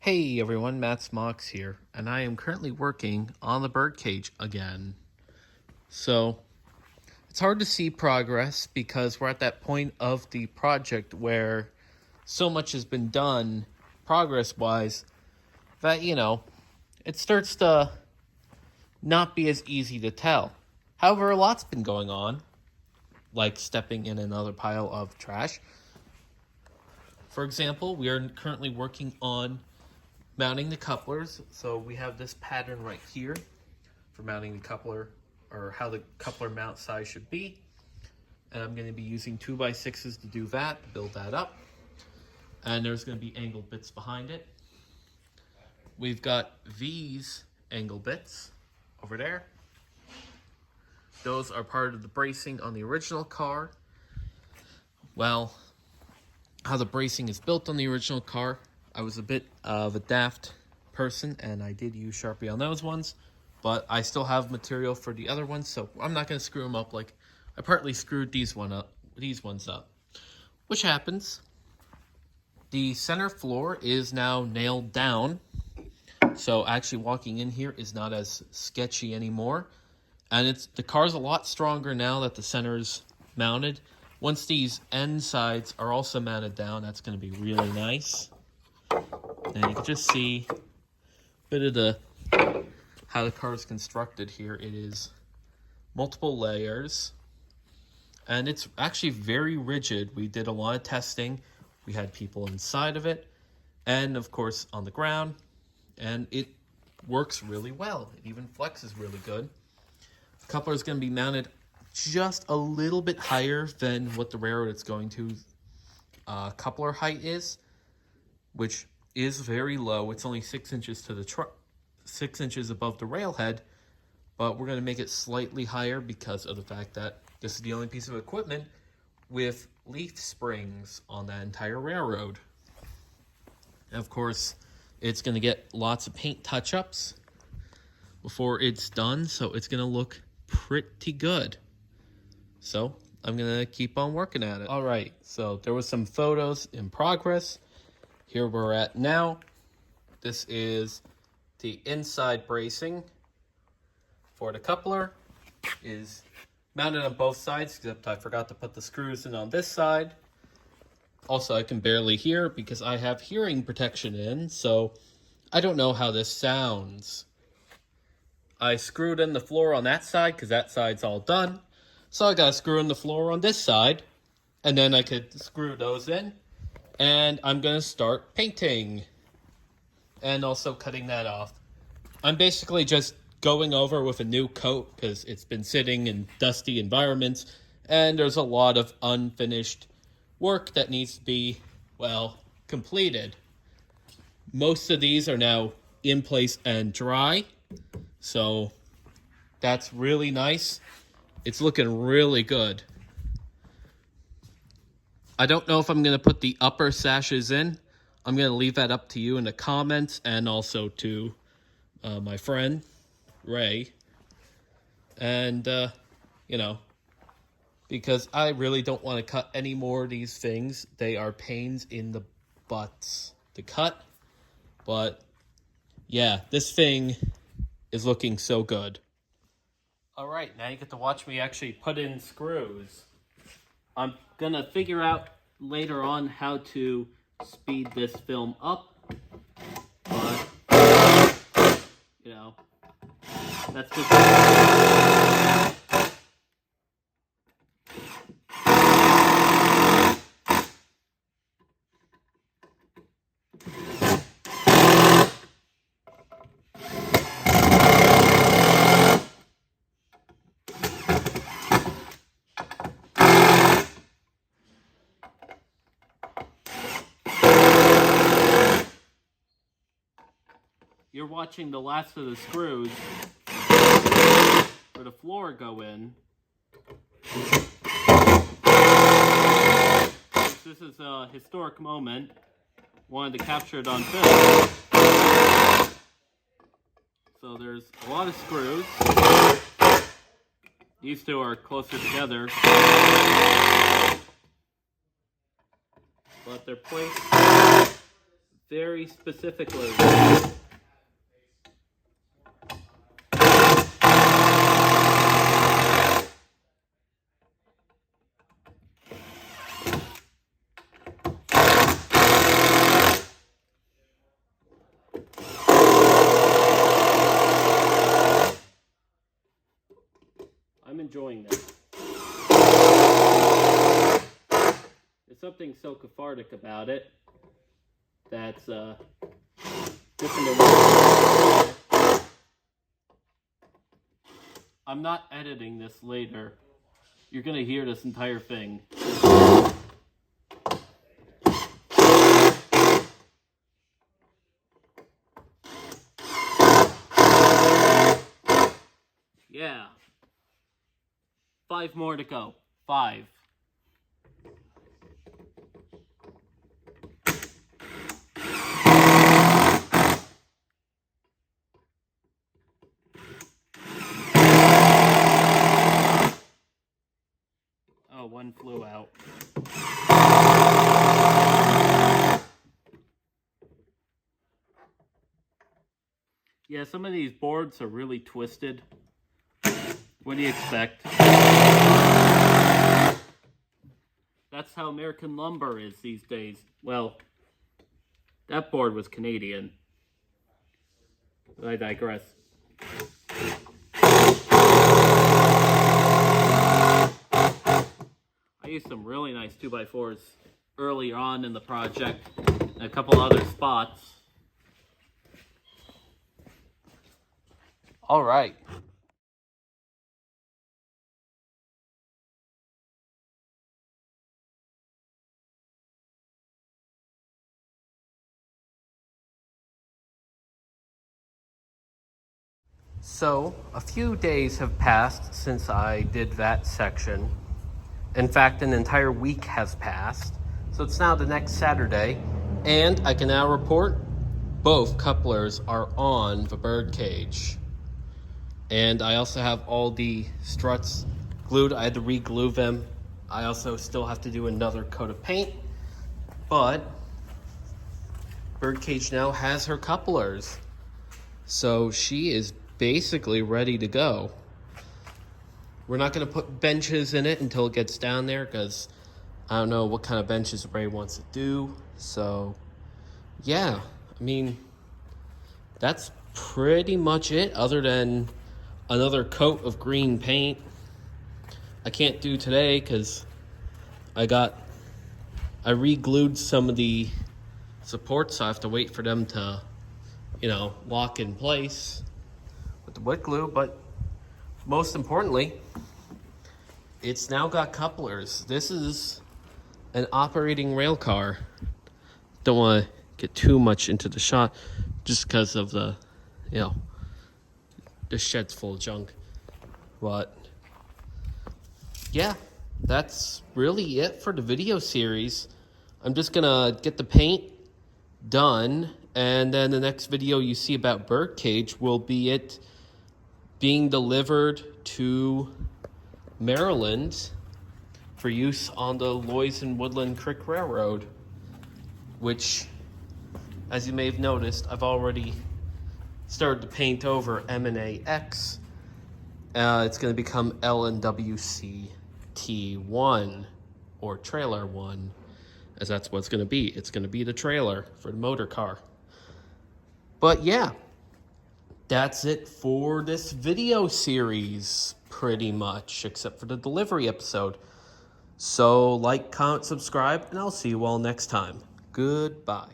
Hey everyone, Matt Smocks here, and I am currently working on the birdcage again. So, it's hard to see progress because we're at that point of the project where so much has been done progress-wise that, it starts to not be as easy to tell. However, a lot's been going on, like stepping in another pile of trash. For example, we are currently working on mounting the couplers. So we have this pattern right here for mounting the coupler, or how the coupler mount size should be. And I'm going to be using 2x6s to do that, to build that up. And there's going to be angle bits behind it. We've got these angle bits over there. Those are part of the bracing on the original car. Well, how the bracing is built on the original car, I was a bit of a daft person and I did use Sharpie on those ones, but I still have material for the other ones, so I'm not going to screw them up. Like I partly screwed these ones up, which happens. The center floor is now nailed down, so actually walking in here is not as sketchy anymore, and the car's a lot stronger now that the center's mounted. Once these end sides are also mounted down, that's going to be really nice. And you can just see a bit of how the car is constructed here. It is multiple layers, and it's actually very rigid. We did a lot of testing. We had people inside of it, and of course on the ground, and it works really well. It even flexes really good. The coupler is going to be mounted just a little bit higher than what the railroad it's going to coupler height is, which is very low. It's only 6 inches to the 6 inches above the railhead, but we're going to make it slightly higher because of the fact that this is the only piece of equipment with leaf springs on that entire railroad. And of course, it's going to get lots of paint touch-ups before it's done, so it's going to look pretty good. So I'm going to keep on working at it. All right, so there was some photos in progress. Here we're at now. This is the inside bracing for the coupler. Is mounted on both sides, except I forgot to put the screws in on this side. Also, I can barely hear because I have hearing protection in, so I don't know how this sounds. I screwed in the floor on that side because that side's all done. So I got to screw in the floor on this side, and then I could screw those in, and I'm going to start painting and also cutting that off. I'm basically just going over with a new coat because it's been sitting in dusty environments, and there's a lot of unfinished work that needs to be, well, completed. Most of these are now in place and dry, so that's really nice. It's looking really good. I don't know if I'm going to put the upper sashes in. I'm going to leave that up to you in the comments, and also to my friend, Ray. And, because I really don't want to cut any more of these things. They are pains in the butts to cut. But, yeah, this thing is looking so good. All right, now you get to watch me actually put in screws. I'm going to figure out later on how to speed this film up. But, that's just... You're watching the last of the screws for the floor go in. This is a historic moment. Wanted to capture it on film. So there's a lot of screws. These two are closer together, but they're placed very specifically. I'm enjoying this. There's something so cathartic about it that's different than what I'm not editing this later. You're gonna hear this entire thing. Yeah. 5 more to go. 5. Oh, one flew out. Yeah, some of these boards are really twisted. What do you expect? That's how American lumber is these days. Well, that board was Canadian. I digress. I used some really nice 2x4s earlier on in the project, and a couple other spots. All right. So, a few days have passed since I did that section. In fact, an entire week has passed. So it's now the next Saturday, and I can now report both couplers are on the birdcage. And I also have all the struts glued. I had to re-glue them. I also still have to do another coat of paint, but birdcage now has her couplers. So she is basically ready to go. We're not going to put benches in it until it gets down there because I don't know what kind of benches Ray wants to do. So, yeah, I mean, that's pretty much it other than another coat of green paint. I can't do today because I re-glued some of the supports, so I have to wait for them to, lock in place with the wood glue. But most importantly, it's now got couplers. This is an operating rail car. Don't want to get too much into the shot just because of the shed's full of junk. But yeah, that's really it for the video series. I'm just gonna get the paint done, and then the next video you see about birdcage will be it being delivered to Maryland for use on the Loyes and Woodland Creek Railroad, which, as you may have noticed, I've already started to paint over M&AX. It's going to become LNWCT1, or Trailer 1, as that's what it's going to be. It's going to be the trailer for the motor car. But yeah, that's it for this video series, pretty much, except for the delivery episode. So like, comment, subscribe, and I'll see you all next time. Goodbye.